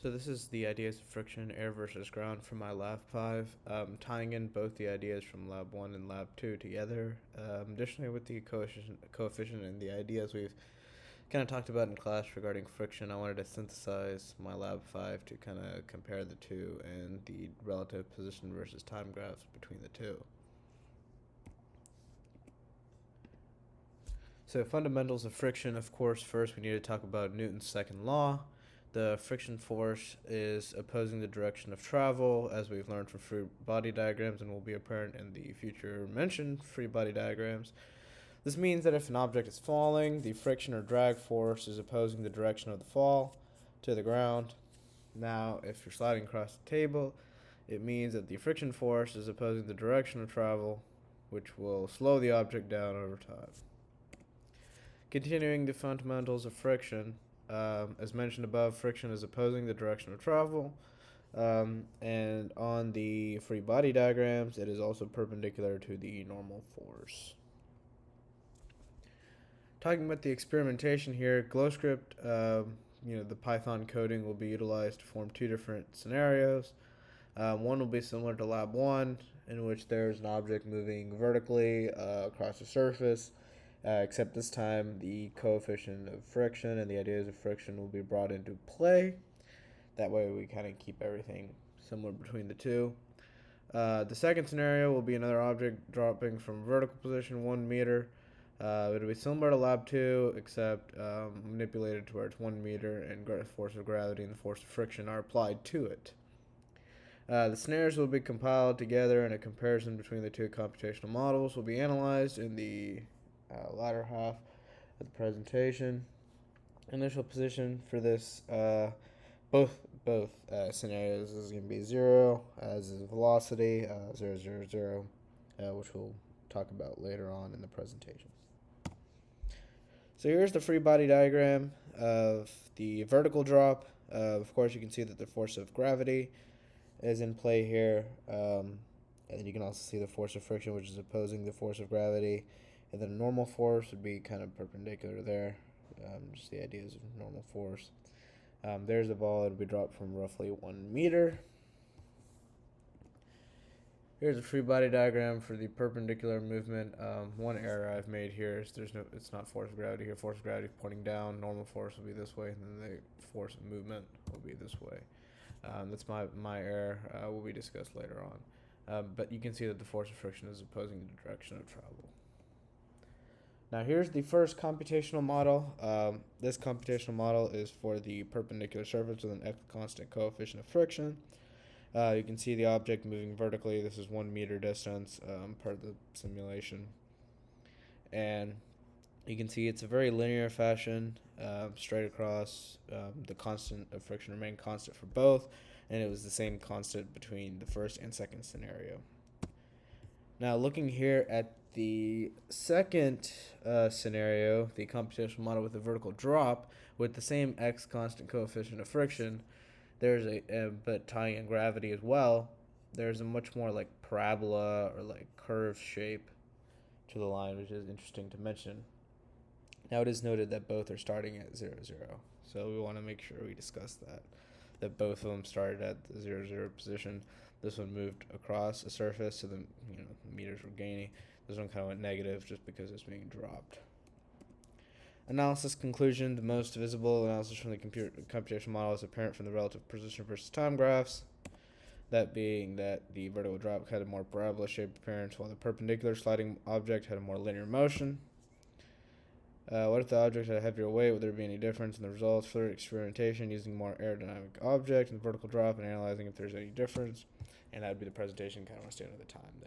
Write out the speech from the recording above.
So this is the ideas of friction, air versus ground from my Lab 5, tying in both the ideas from Lab 1 and Lab 2 together. Additionally, with the coefficient and the ideas we've kind of talked about in class regarding friction, I wanted to synthesize my Lab 5 to kind of compare the two and the relative position versus time graphs between the two. So fundamentals of friction, of course, first we need to talk about Newton's second law. The friction force is opposing the direction of travel, as we've learned from free body diagrams and will be apparent in the future mentioned free body diagrams. This means that if an object is falling, the friction or drag force is opposing the direction of the fall to the ground. Now, if you're sliding across the table, it means that the friction force is opposing the direction of travel, which will slow the object down over time. Continuing the fundamentals of friction, as mentioned above, friction is opposing the direction of travel. And on the free body diagrams, it is also perpendicular to the normal force. Talking about the experimentation here, GlowScript, the Python coding will be utilized to form two different scenarios. One will be similar to Lab 1, in which there's an object moving vertically across a surface. Except this time the coefficient of friction and the ideas of friction will be brought into play. That way we kind of keep everything similar between the two. The second scenario will be another object dropping from vertical position 1 meter. It'll be similar to Lab 2, except manipulated to where it's 1 meter and the force of gravity and the force of friction are applied to it. The scenarios will be compiled together and a comparison between the two computational models will be analyzed in the latter half of the presentation. Initial position for this, both scenarios is going to be 0, as is velocity, 0, 0, 0, which we'll talk about later on in the presentation. So here's the free body diagram of the vertical drop. Of course, you can see that the force of gravity is in play here, and then you can also see the force of friction, which is opposing the force of gravity. And then normal force would be kind of perpendicular there, just the ideas of normal force. There's the ball. It would be dropped from roughly 1 meter. Here's a free body diagram for the perpendicular movement. One error I've made here is it's not force of gravity here. Force of gravity pointing down. Normal force will be this way, and then the force of movement will be this way. That's my error. Will be discussed later on. But you can see that the force of friction is opposing the direction of travel. Now here's the first computational model. This computational model is for the perpendicular surface with an constant coefficient of friction. You can see the object moving vertically. This is 1 meter distance, part of the simulation. And you can see it's a very linear fashion, straight across. The constant of friction remained constant for both, and it was the same constant between the first and second scenario. Now looking here at the second scenario, the computational model with the vertical drop with the same x constant coefficient of friction, there's but tying in gravity as well, there's a much more like parabola or like curved shape to the line, which is interesting to mention. Now it is noted that both are starting at 0, 0. So we want to make sure we discuss that both of them started at the 0, 0 position. This one moved across a surface, so the meters were gaining. This one kind of went negative just because it's being dropped. Analysis conclusion. The most visible analysis from the computational model is apparent from the relative position versus time graphs. That being that the vertical drop had a more parabola-shaped appearance, while the perpendicular sliding object had a more linear motion. What if the object had a heavier weight? Would there be any difference in the results? Further experimentation using more aerodynamic object and vertical drop and analyzing if there's any difference. And that would be the presentation. Kind of want to stay under the time there.